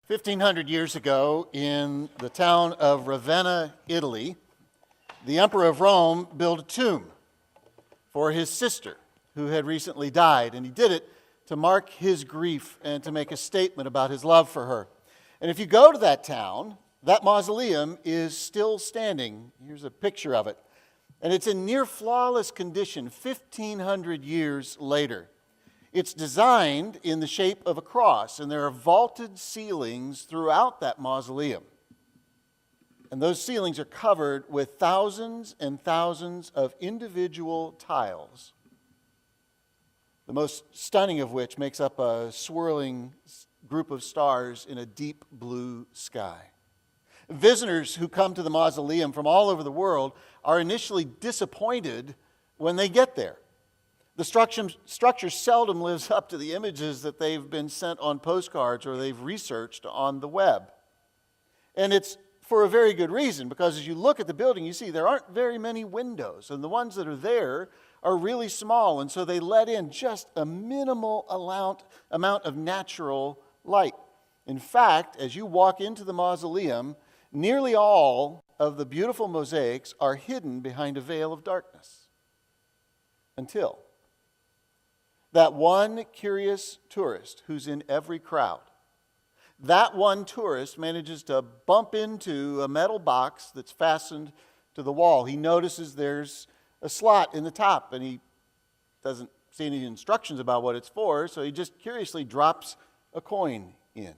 1,500 years ago, in the town of Ravenna, Italy, the Emperor of Rome built a tomb for his sister who had recently died, and he did it to mark his grief and to make a statement about his love for her. And if you go to that town, that mausoleum is still standing. Here's a picture of it. And it's in near flawless condition 1,500 years later. It's designed in the shape of a cross, and there are vaulted ceilings throughout that mausoleum. And those ceilings are covered with thousands and thousands of individual tiles, the most stunning of which makes up a swirling group of stars in a deep blue sky. Visitors who come to the mausoleum from all over the world are initially disappointed when they get there. The structure seldom lives up to the images that they've been sent on postcards or they've researched on the web. And it's for a very good reason, because as you look at the building, you see there aren't very many windows, and the ones that are there are really small, and so they let in just a minimal amount of natural light. In fact, as you walk into the mausoleum, nearly all of the beautiful mosaics are hidden behind a veil of darkness. Until that one curious tourist who's in every crowd, that one tourist manages to bump into a metal box that's fastened to the wall. He notices there's a slot in the top, and he doesn't see any instructions about what it's for, so he just curiously drops a coin in.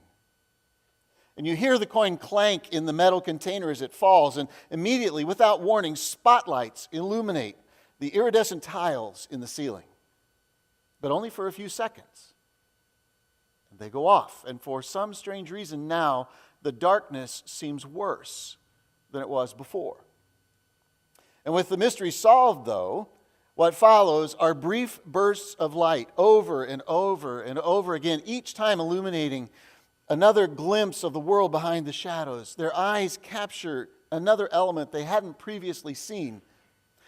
And you hear the coin clank in the metal container as it falls, and immediately, without warning, spotlights illuminate the iridescent tiles in the ceiling. But only for a few seconds. And they go off, and for some strange reason now, the darkness seems worse than it was before. And with the mystery solved, though, what follows are brief bursts of light over and over and over again, each time illuminating another glimpse of the world behind the shadows. Their eyes capture another element they hadn't previously seen.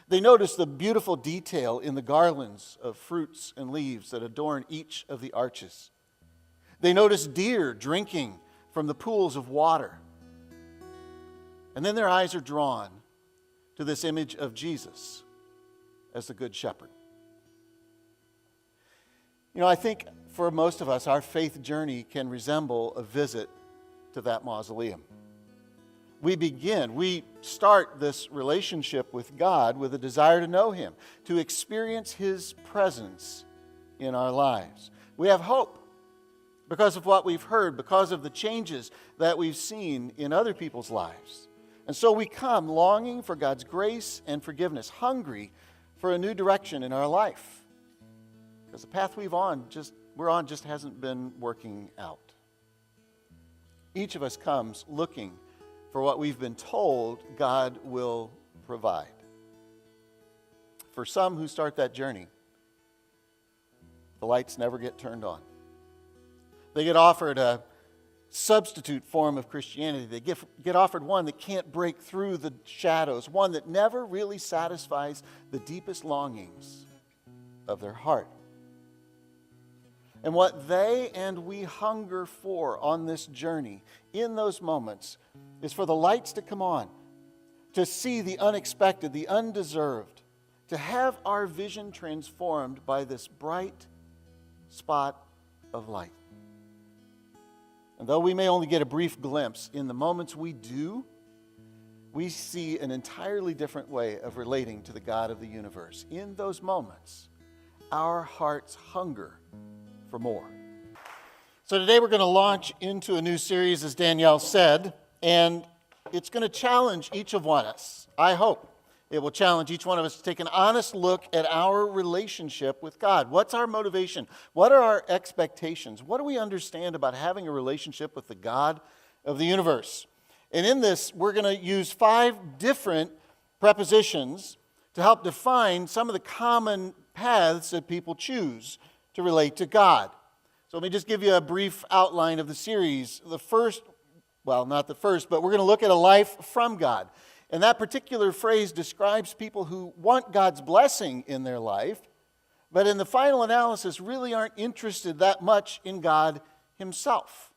They notice the beautiful detail in the garlands of fruits and leaves that adorn each of the arches. They notice deer drinking from the pools of water. And then their eyes are drawn to this image of Jesus as the Good Shepherd. You know, I think for most of us, our faith journey can resemble a visit to that mausoleum. We start this relationship with God with a desire to know Him, to experience His presence in our lives. We have hope because of what we've heard, because of the changes that we've seen in other people's lives. And so we come longing for God's grace and forgiveness, hungry for a new direction in our life. Because the path we're on just hasn't been working out. Each of us comes looking for what we've been told God will provide. For some who start that journey, the lights never get turned on. They get offered a substitute form of Christianity. They get offered one that can't break through the shadows, one that never really satisfies the deepest longings of their heart. And what they and we hunger for on this journey, in those moments, is for the lights to come on, to see the unexpected, the undeserved, to have our vision transformed by this bright spot of light. And though we may only get a brief glimpse, in the moments we do, we see an entirely different way of relating to the God of the universe. In those moments, our hearts hunger for more. So today we're going to launch into a new series, as Danielle said, and it's going to challenge each of us. I hope it will challenge each one of us to take an honest look at our relationship with God. What's our motivation? What are our expectations? What do we understand about having a relationship with the God of the universe? And in this, we're going to use 5 different prepositions to help define some of the common paths that people choose to relate to God. So let me just give you a brief outline of the series. Not the first, but we're going to look at a life from God. And that particular phrase describes people who want God's blessing in their life, but in the final analysis really aren't interested that much in God Himself.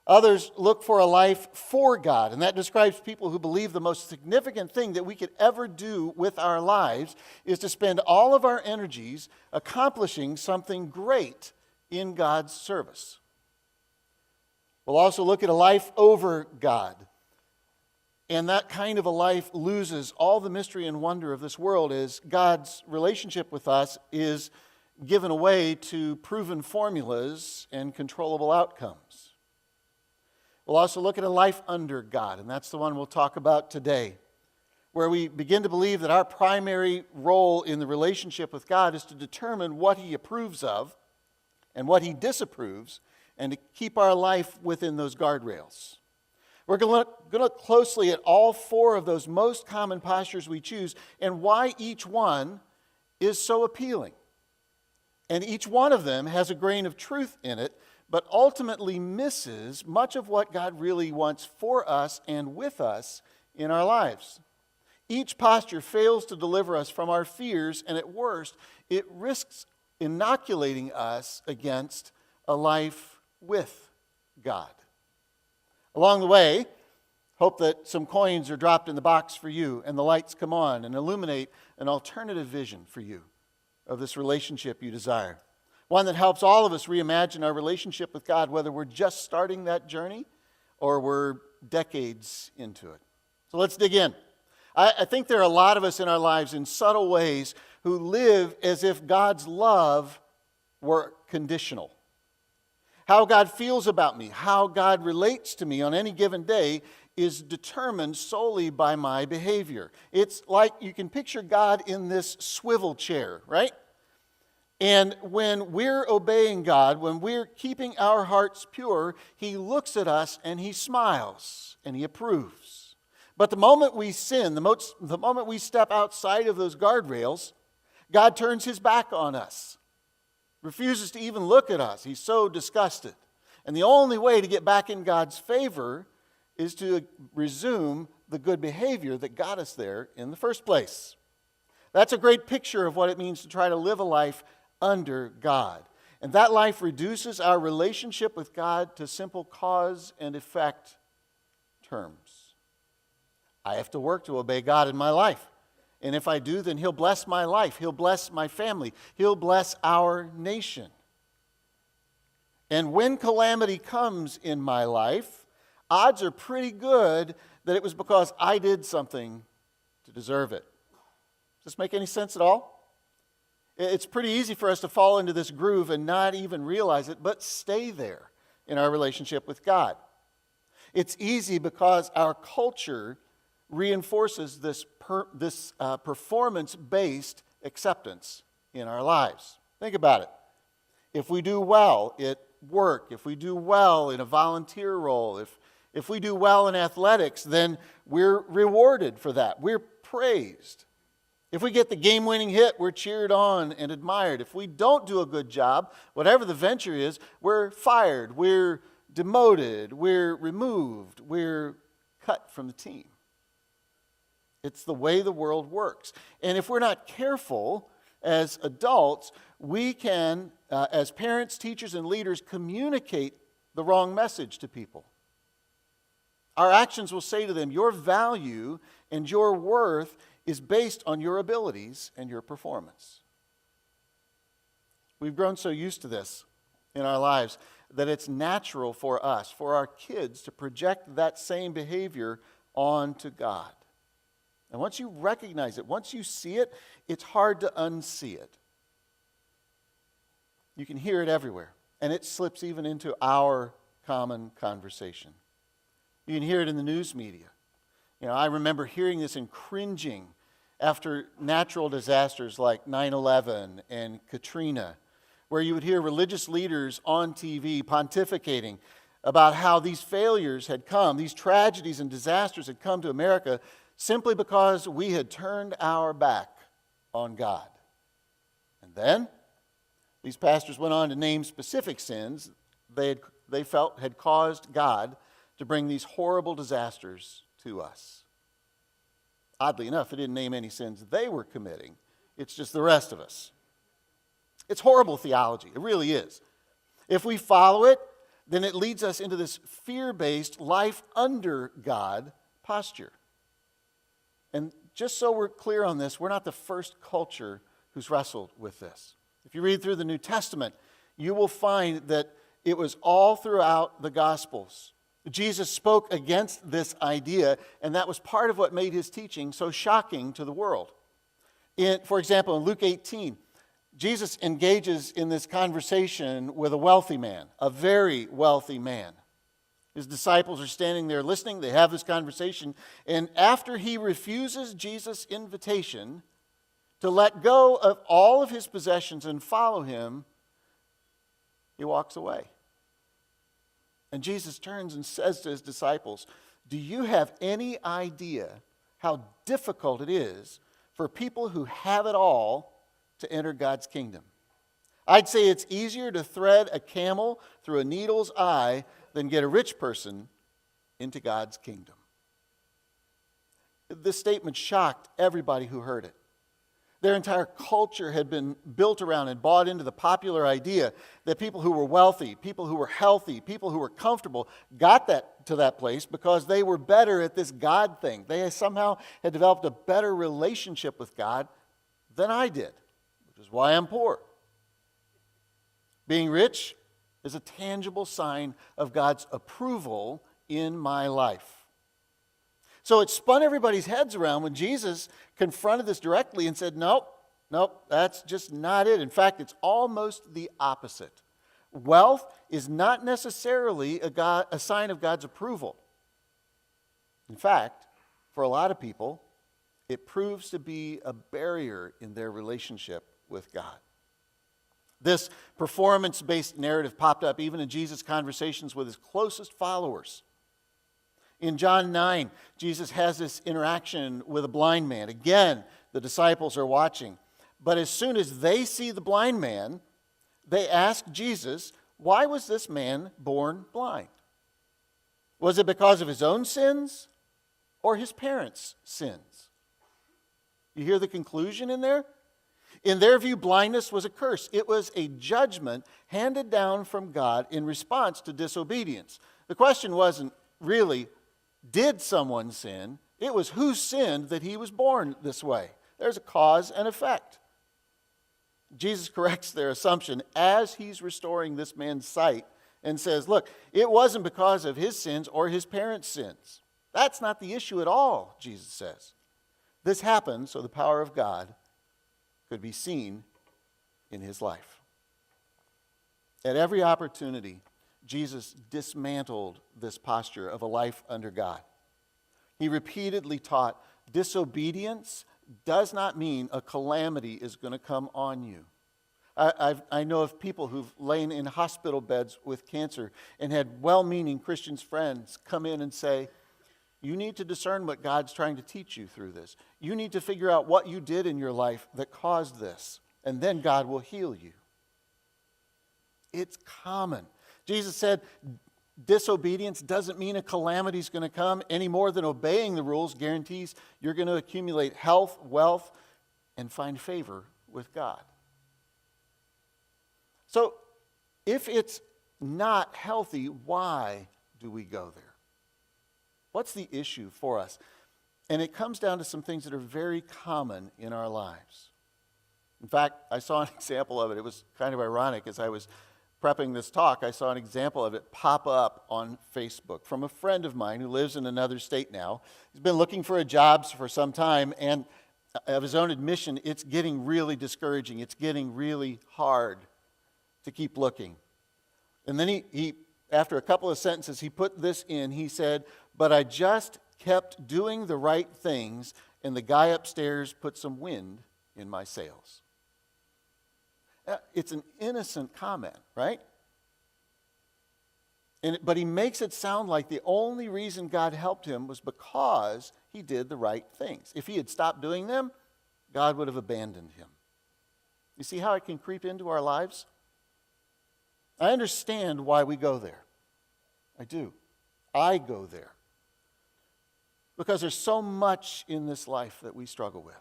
Others look for a life for God, and that describes people who believe the most significant thing that we could ever do with our lives is to spend all of our energies accomplishing something great in God's service. We'll also look at a life over God, and that kind of a life loses all the mystery and wonder of this world as God's relationship with us is given away to proven formulas and controllable outcomes. We'll also look at a life under God, and that's the one we'll talk about today, where we begin to believe that our primary role in the relationship with God is to determine what He approves of and what He disapproves, and to keep our life within those guardrails. We're going to look closely at all four of those most common postures we choose and why each one is so appealing. And each one of them has a grain of truth in it, but ultimately misses much of what God really wants for us and with us in our lives. Each posture fails to deliver us from our fears, and at worst, it risks inoculating us against a life with God. Along the way, hope that some coins are dropped in the box for you and the lights come on and illuminate an alternative vision for you of this relationship you desire. One that helps all of us reimagine our relationship with God, whether we're just starting that journey or we're decades into it. So let's dig in. I think there are a lot of us in our lives in subtle ways who live as if God's love were conditional. How God feels about me, how God relates to me on any given day is determined solely by my behavior. It's like you can picture God in this swivel chair, right? And when we're obeying God, when we're keeping our hearts pure, He looks at us and He smiles and He approves. But the moment we sin, the moment we step outside of those guardrails, God turns His back on us, refuses to even look at us. He's so disgusted. And the only way to get back in God's favor is to resume the good behavior that got us there in the first place. That's a great picture of what it means to try to live a life under God. And that life reduces our relationship with God to simple cause and effect terms. I have to work to obey God in my life. And if I do, then He'll bless my life. He'll bless my family. He'll bless our nation. And when calamity comes in my life, odds are pretty good that it was because I did something to deserve it. Does this make any sense at all? It's pretty easy for us to fall into this groove and not even realize it, but stay there in our relationship with God. It's easy because our culture reinforces this performance-based acceptance in our lives. Think about it. If we do well at work, if we do well in a volunteer role, if we do well in athletics, then we're rewarded for that. We're praised. If we get the game-winning hit, we're cheered on and admired. If we don't do a good job, whatever the venture is, we're fired, we're demoted, we're removed, we're cut from the team. It's the way the world works. And if we're not careful as adults, we can, as parents, teachers, and leaders, communicate the wrong message to people. Our actions will say to them, your value and your worth is based on your abilities and your performance. We've grown so used to this in our lives that it's natural for us, for our kids, to project that same behavior onto God. And once you recognize it, once you see it, it's hard to unsee it. You can hear it everywhere, and it slips even into our common conversation. You can hear it in the news media. You know, I remember hearing this and cringing after natural disasters like 9/11 and Katrina, where you would hear religious leaders on TV pontificating about how these failures had come, these tragedies and disasters had come to America simply because we had turned our back on God. And then these pastors went on to name specific sins they felt had caused God to bring these horrible disasters to us. Oddly enough, it didn't name any sins they were committing. It's just the rest of us. It's horrible theology. It really is. If we follow it, then it leads us into this fear-based life under God posture. And just so we're clear on this, we're not the first culture who's wrestled with this. If you read through the New Testament, you will find that it was all throughout the Gospels. Jesus spoke against this idea, and that was part of what made his teaching so shocking to the world. For example, in Luke 18, Jesus engages in this conversation with a wealthy man, a very wealthy man. His disciples are standing there listening. They have this conversation. And after he refuses Jesus' invitation to let go of all of his possessions and follow him, he walks away. And Jesus turns and says to his disciples, "Do you have any idea how difficult it is for people who have it all to enter God's kingdom? I'd say it's easier to thread a camel through a needle's eye than get a rich person into God's kingdom." This statement shocked everybody who heard it. Their entire culture had been built around and bought into the popular idea that people who were wealthy, people who were healthy, people who were comfortable got to that place because they were better at this God thing. They somehow had developed a better relationship with God than I did, which is why I'm poor. Being rich is a tangible sign of God's approval in my life. So it spun everybody's heads around when Jesus confronted this directly and said, nope, that's just not it. In fact, it's almost the opposite. Wealth is not necessarily a sign of God's approval. In fact, for a lot of people, it proves to be a barrier in their relationship with God. This performance-based narrative popped up even in Jesus' conversations with his closest followers. In John 9, Jesus has this interaction with a blind man. Again, the disciples are watching. But as soon as they see the blind man, they ask Jesus, why was this man born blind? Was it because of his own sins or his parents' sins? You hear the conclusion in there? In their view, blindness was a curse. It was a judgment handed down from God in response to disobedience. The question wasn't really, did someone sin? It was who sinned that he was born this way. There's a cause and effect. Jesus corrects their assumption as he's restoring this man's sight and says, look, it wasn't because of his sins or his parents' sins. That's not the issue at all, Jesus says. This happened so the power of God could be seen in his life. At every opportunity, Jesus dismantled this posture of a life under God. He repeatedly taught disobedience does not mean a calamity is going to come on you. I know of people who've lain in hospital beds with cancer and had well-meaning Christian friends come in and say, you need to discern what God's trying to teach you through this. You need to figure out what you did in your life that caused this, and then God will heal you. It's common. Jesus said disobedience doesn't mean a calamity is going to come any more than obeying the rules guarantees you're going to accumulate health, wealth, and find favor with God. So, if it's not healthy, why do we go there? What's the issue for us? And it comes down to some things that are very common in our lives. In fact, I saw an example of it. It was kind of ironic. As I was prepping this talk, I saw an example of it pop up on Facebook from a friend of mine who lives in another state now. He's been looking for a job for some time, and of his own admission, it's getting really discouraging. It's getting really hard to keep looking. And then he after a couple of sentences, he put this in. He said, but I just kept doing the right things, and the guy upstairs put some wind in my sails. It's an innocent comment, right? But he makes it sound like the only reason God helped him was because he did the right things. If he had stopped doing them, God would have abandoned him. You see how it can creep into our lives? I understand why we go there. I do. I go there. Because there's so much in this life that we struggle with.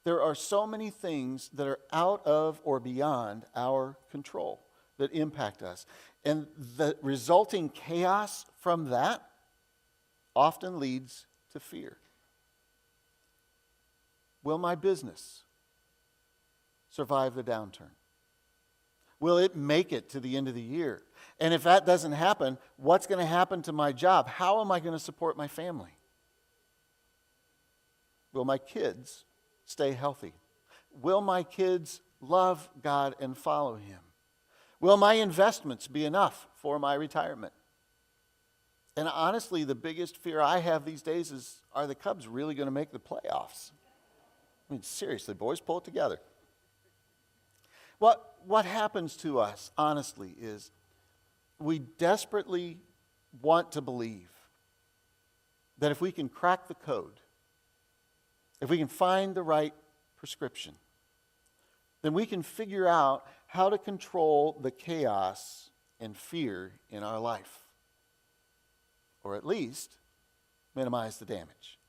There are so many things that are out of or beyond our control. that impact us. And the resulting chaos from that often leads to fear. Will my business survive the downturn? Will it make it to the end of the year? And if that doesn't happen, what's going to happen to my job? How am I going to support my family? Will my kids stay healthy? Will my kids love God and follow Him? Will my investments be enough for my retirement? And honestly, the biggest fear I have these days is, are the Cubs really going to make the playoffs? I mean, seriously, boys, pull it together. What happens to us, honestly, is we desperately want to believe that if we can crack the code, if we can find the right prescription, then we can figure out how to control the chaos and fear in our life, or at least minimize the damage.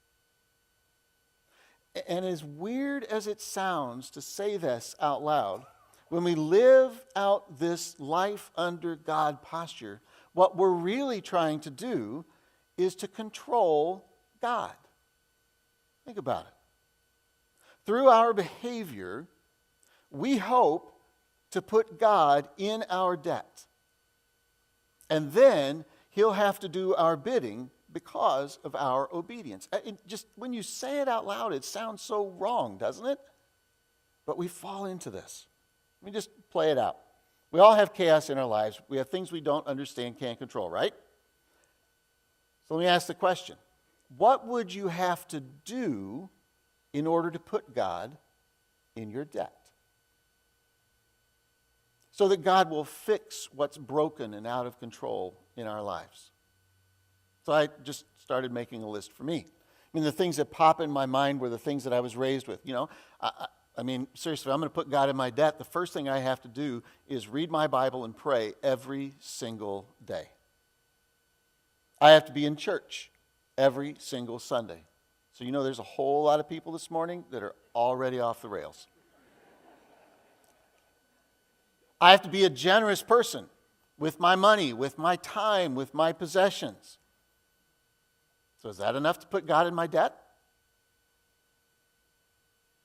And as weird as it sounds to say this out loud, when we live out this life under God posture, what we're really trying to do is to control God. Think about it. Through our behavior, we hope to put God in our debt. And then He'll have to do our bidding because of our obedience. Just when you say it out loud, it sounds so wrong, doesn't it? But we fall into this. Let me just play it out. We all have chaos in our lives. We have things we don't understand, can't control, right? So let me ask the question. What would you have to do in order to put God in your debt? So that God will fix what's broken and out of control in our lives. So I just started making a list for me. I mean, the things that pop in my mind were the things that I was raised with. You know, I mean, seriously, I'm going to put God in my debt. The first thing I have to do is read my Bible and pray every single day. I have to be in church every single Sunday. So you know there's a whole lot of people this morning that are already off the rails. I have to be a generous person with my money, with my time, with my possessions. So is that enough to put God in my debt?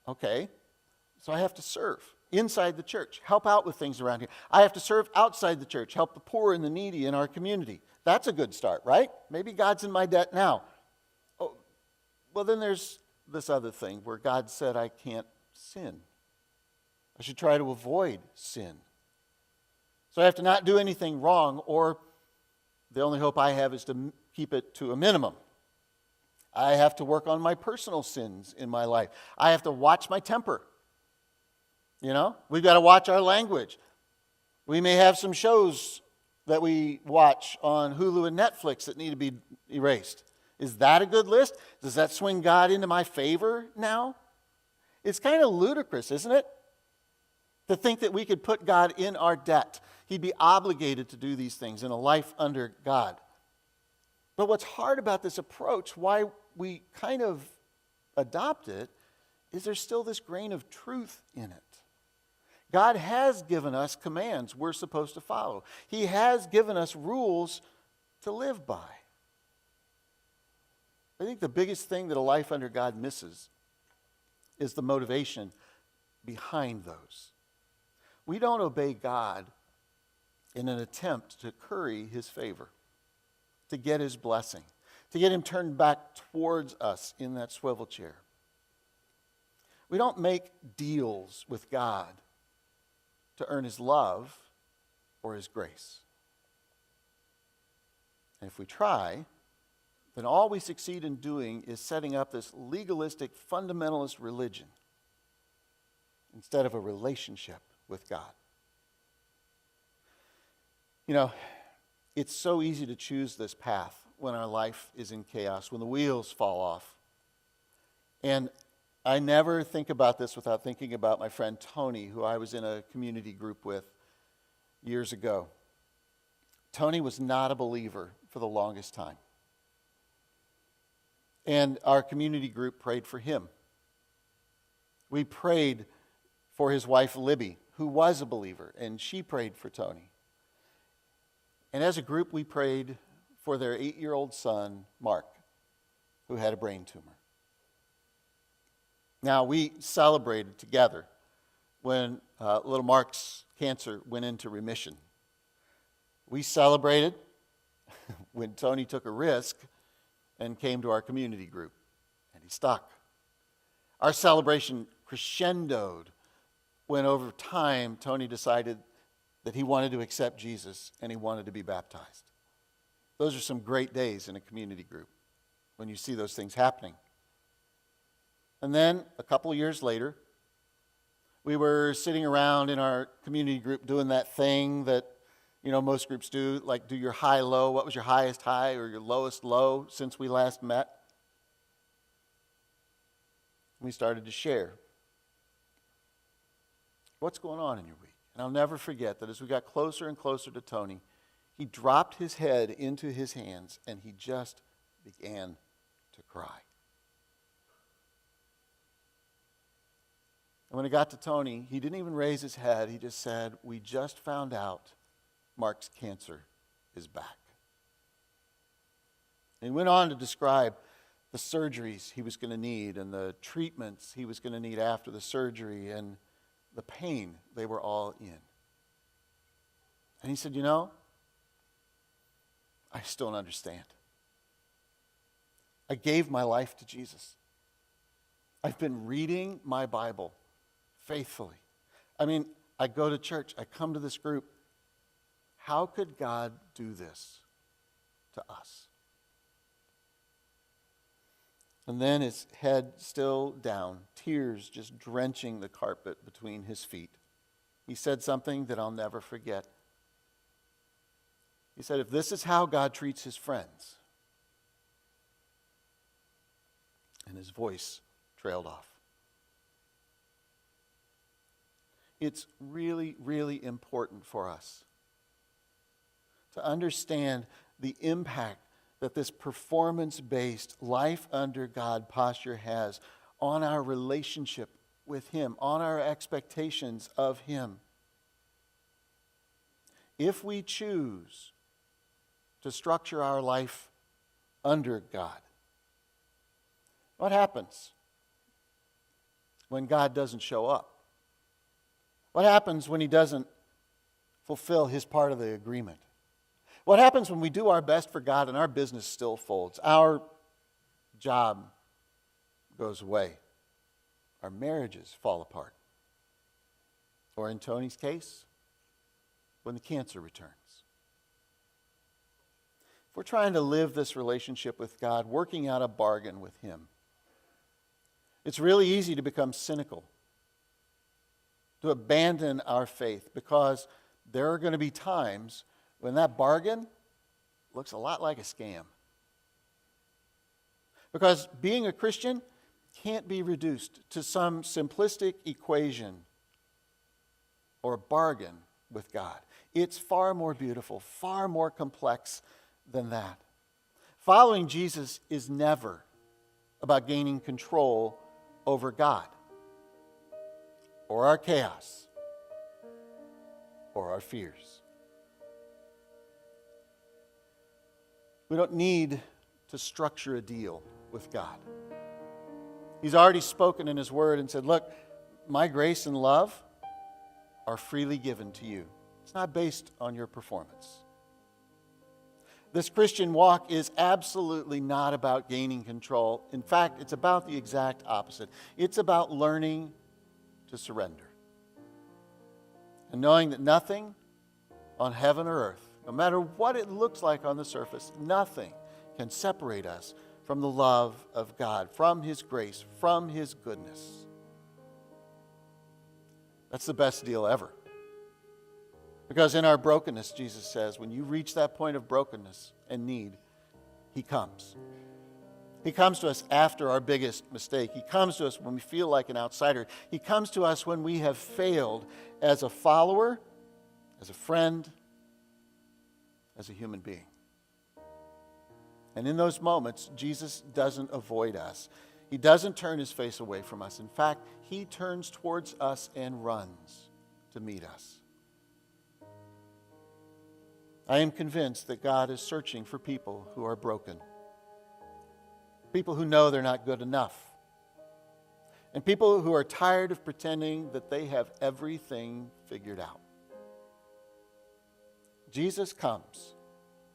Okay. So I have to serve inside the church, help out with things around here. I have to serve outside the church, help the poor and the needy in our community. That's a good start, right? Maybe God's in my debt now. Oh, well, then there's this other thing where God said I can't sin. I should try to avoid sin. So I have to not do anything wrong, or the only hope I have is to keep it to a minimum. I have to work on my personal sins in my life. I have to watch my temper. You know, we've got to watch our language. We may have some shows that we watch on Hulu and Netflix that need to be erased. Is that a good list? Does that swing God into my favor now? It's kind of ludicrous, isn't it? To think that we could put God in our debt. He'd be obligated to do these things in a life under God. But what's hard about this approach, why we kind of adopt it, is there's still this grain of truth in it. God has given us commands we're supposed to follow. He has given us rules to live by. I think the biggest thing that a life under God misses is the motivation behind those. We don't obey God in an attempt to curry His favor, to get His blessing, to get Him turned back towards us in that swivel chair. We don't make deals with God to earn His love or His grace. And if we try, then all we succeed in doing is setting up this legalistic, fundamentalist religion instead of a relationship with God. You know, it's so easy to choose this path when our life is in chaos, when the wheels fall off. And I never think about this without thinking about my friend Tony, who I was in a community group with years ago. Tony was not a believer for the longest time. And our community group prayed for him. We prayed for his wife Libby, who was a believer, and she prayed for Tony. And as a group, we prayed for their 8-year-old son, Mark, who had a brain tumor. Now, we celebrated together when little Mark's cancer went into remission. We celebrated when Tony took a risk and came to our community group, and he stuck. Our celebration crescendoed when over time Tony decided that he wanted to accept Jesus and he wanted to be baptized. Those are some great days in a community group when you see those things happening. And then a couple of years later, we were sitting around in our community group doing that thing that most groups do, like do your high-low. What was your highest high or your lowest low since we last met? We started to share what's going on in your week. And I'll never forget that as we got closer and closer to Tony, he dropped his head into his hands and he just began to cry. And when it got to Tony, he didn't even raise his head. He just said, "We just found out Mark's cancer is back." And he went on to describe the surgeries he was going to need and the treatments he was going to need after the surgery and the pain they were all in. And he said, I still don't understand. I gave my life to Jesus. I've been reading my Bible faithfully. I go to church. I come to this group. How could God do this to us? And then his head still down, tears just drenching the carpet between his feet. He said something that I'll never forget. He said, "If this is how God treats his friends," and his voice trailed off. It's really, really important for us to understand the impact that this performance-based, life under God posture has on our relationship with him, on our expectations of him. If we choose to structure our life under God, what happens when God doesn't show up? What happens when he doesn't fulfill his part of the agreement? What happens when we do our best for God and our business still folds? Our job goes away. Our marriages fall apart. Or in Tony's case, when the cancer returns. If we're trying to live this relationship with God, working out a bargain with him, it's really easy to become cynical, to abandon our faith, because there are going to be times when that bargain looks a lot like a scam. Because being a Christian can't be reduced to some simplistic equation or a bargain with God. It's far more beautiful, far more complex than that. Following Jesus is never about gaining control over God or our chaos or our fears. We don't need to structure a deal with God. He's already spoken in his word and said, "Look, my grace and love are freely given to you." It's not based on your performance. This Christian walk is absolutely not about gaining control. In fact, it's about the exact opposite. It's about learning to surrender. And knowing that nothing on heaven or earth, no matter what it looks like on the surface, nothing can separate us from the love of God, from his grace, from his goodness. That's the best deal ever. Because in our brokenness, Jesus says, when you reach that point of brokenness and need, he comes. He comes to us after our biggest mistake. He comes to us when we feel like an outsider. He comes to us when we have failed as a follower, as a friend, as a human being. And in those moments, Jesus doesn't avoid us. He doesn't turn his face away from us. In fact, he turns towards us and runs to meet us. I am convinced that God is searching for people who are broken, people who know they're not good enough, and people who are tired of pretending that they have everything figured out. Jesus comes,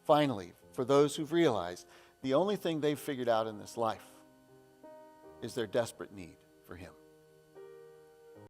finally, for those who've realized the only thing they've figured out in this life is their desperate need for him.